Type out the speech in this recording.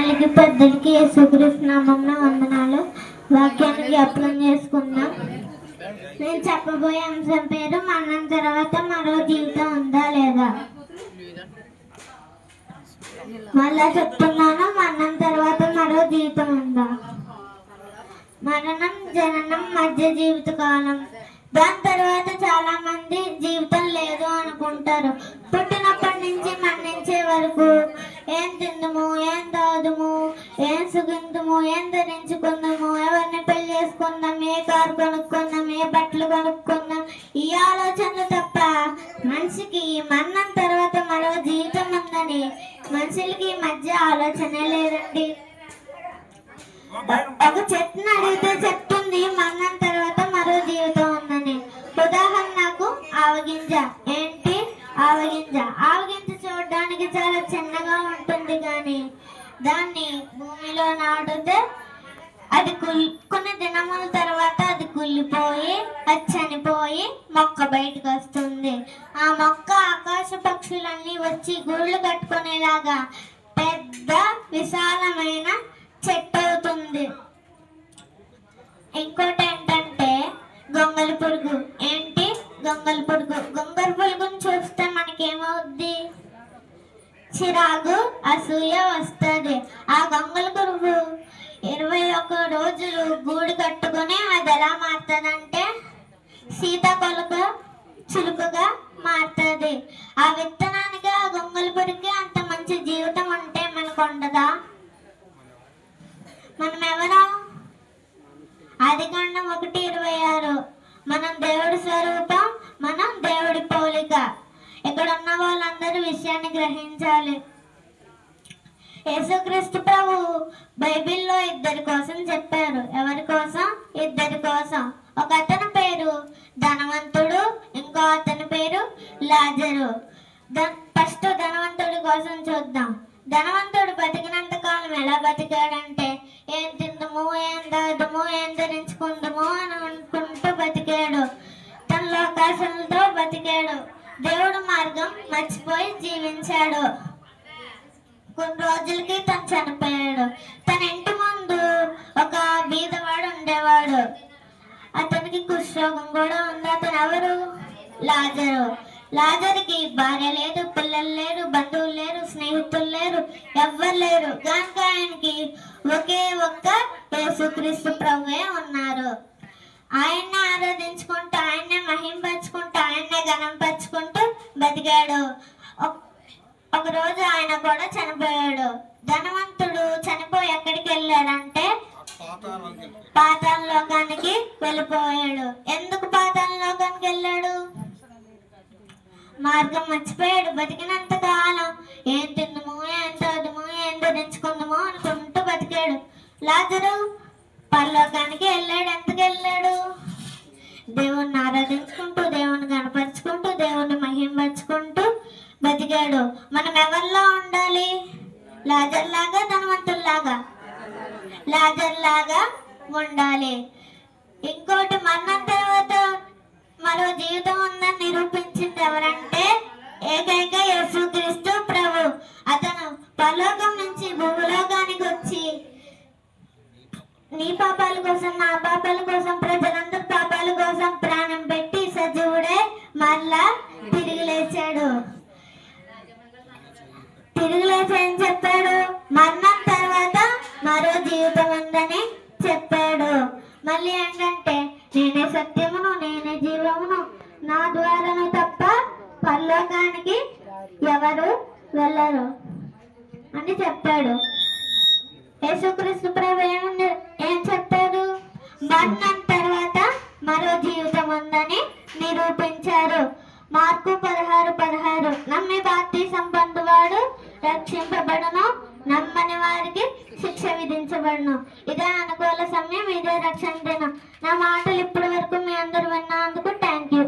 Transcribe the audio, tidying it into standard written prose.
చిన్నలకి పెద్దలకి యేసుక్రీస్తు నామమున వందనాలు. వాక్యానికి అప్లం చేసుకుందాం. నేను చెప్పబోయే అంశం పేరు మరణం తర్వాత మరో జీవితం ఉందా లేదా. మళ్ళా చెప్తున్నాను, మరణం తర్వాత మరో జీవితం ఉందా. మరణం జననం మధ్య జీవిత కాలం. దాని తర్వాత చాలా మంది జీవితం లేదు అనుకుంటారు. పుట్టినప్పటి నుంచి మరణించే వరకు ఏం తిందుము, ఏం తాగుదుము, ఏం సుగిందుము, ఏం ధరించుకుందాము, ఎవరిని పెళ్లి చేసుకుందాం, ఏ కారు కొనుక్కుందాం, ఏ బట్టలు కొనుక్కుందాం, ఈ ఆలోచనలు తప్ప మనిషికి మరణం తర్వాత మరో జీవితం ఉందని మనుషులకి మధ్య ఆలోచనే లేదండి. ఒక చెట్టుని అడిగితే చెప్తుంది మరణం తర్వాత మరో జీవితం ఉందని. ఉదాహరణకు ఆవగింజ. ఏంటి ఆవగింజ? ఆవగింజ చూడడానికి చాలా చిన్నగా ఉంటుంది, కానీ దాన్ని భూమిలో నాటితే అది కొన్ని దినముల తర్వాత అది కుళ్ళిపోయి అది చనిపోయి మొక్క బయటకు వస్తుంది. ఆ మొక్క ఆకాశ పక్షులన్నీ వచ్చి గూళ్ళు కట్టుకునేలాగా పెద్ద విశాలమైన చెట్టు అవుతుంది. ఇంకోటి ఏంటంటే గొంగళి పురుగు. ఏంటి గొంగళి పురుగు? గొంగళి పురుగుని చూస్తే మనకేమవుద్ది? చిరాకు, అసూయ వస్తుంది. ఆ గొంగళి పురుగు 21 రోజులు గూడు కట్టుకుని అది ఎలా మారుతుందంటే సీతాకొలక చులుకగా మారుతుంది. ఆ విత్తనానికి ఆ గొంగళి పురుగుకి అంత మంచి జీవితం ఉంటే మనకు ఉండదా? మనం ఎవరం? ఆదికాండం 1:26. మనం దేవుడి స్వరూపం, మనం దేవుడి పోలిక. ఇక్కడ ఉన్న వాళ్ళందరూ విషయాన్ని గ్రహించాలి. యేసుక్రీస్తు ప్రభు బైబిల్లో ఇద్దరి కోసం చెప్పారు. ఎవరి కోసం? ఇద్దరి కోసం. ఒక అతని పేరు ధనవంతుడు, ఇంకో అతని పేరు లాజరు. ఫస్ట్ ధనవంతుడి కోసం చూద్దాం. ధనవంతుడు బతికినంత కాలం ఎలా బతికాడంటే ఏం తిందము, ఏం తాగుదము, ఏం ధరించుకుందాము అని అనుకుంటూ బతికాడు. తన లోకాశలతో బతికాడు. దేవుడు మార్గం మర్చిపోయి జీవించాడు. కొన్ని రోజులకి తను చనిపోయాడు. తన ఇంటి ముందు ఒక బీదవాడు ఉండేవాడు. అతనికి కుష్ఠరోగం కూడా ఉంది. అతను ఎవరు? లాజరు. లాజర్కి భార్య లేదు, పిల్లలు లేరు, బంధువులు లేరు, స్నేహితులు లేరు, ఎవ్వరు లేరు. కనుక ఆయనకి ఒకే ఒక్క యేసుక్రీస్తు ప్రభువే ఉన్నారు. ఆయన్ని ఆరాధించుకుంటూ, ఆయన్నే మహింపరుచుకుంటూ, ఆయన్నే గణంపరుచుకుంటూ బతికాడు. ఒక రోజు ఆయన కూడా చనిపోయాడు. ధనవంతుడు చనిపోయి ఎక్కడికి వెళ్ళాడంటే పాతాళ లోకానికి వెళ్ళిపోయాడు. ఎందుకు పాతాళ లోకానికి వెళ్ళాడు? మార్గం మర్చిపోయాడు. బతికినంత కాలం ఏం తిందము, ఏం తాగుదము, ఏం ధరించుకుందాము అనుకుంటూ బతికాడు. లాజరు పరలోకానికి వెళ్ళాడు. ఎందుకు వెళ్ళాడు? దేవుణ్ణి ఆరాధించుకుంటూ, దేవుణ్ణి గణపరుచుకుంటూ, దేవుణ్ణి మహింపరుచుకుంటూ బతికాడు. మనం ఎవరిలా ఉండాలి? లాజర్ లాగా, ధనవంతుల్లాగా? లాజర్ లాగా ఉండాలి. ఇంకోటి, మరణం తర్వాత మరో జీవితం ఉందని నిరూపించింది ఎవరంటే ఏకైక యేసుక్రీస్తు ప్రభు. అతను పరలోకం నుంచి భూలోకానికి వచ్చి నీ పాపాల కోసం, నా పాపాల కోసం, ప్రజలందరి పాపాల కోసం ప్రాణం పెట్టి సజీవుడే మరలా తిరిగి లేచాడు. తిరిగి లేచి ఏం చెప్పాడు? మరణం తర్వాత మరో జీవితం ఉందని చెప్పాడు. మళ్ళీ ఏంటంటే నేనే సత్యమును, నేనే జీవమును, నా ద్వారాను తప్ప పరలోకానికి ఎవరు వెళ్ళరు అని చెప్పాడు. యేసుక్రీస్తు ప్రభు ఏం చెప్పారు? మరణం తర్వాత మరో జీవితం ఉందని నిరూపించారు. మార్కు 16:16. నమ్మి బాప్తిసం పొందువాడు రక్షింపబడును, నమ్మని వారికి శిక్ష విధించబడును. ఇదే అనుకూల సమయం, ఇదే రక్షణ దినం. నా మాటలు ఇప్పటి వరకు మీ అందరూ విన్నందుకు థ్యాంక్ యూ.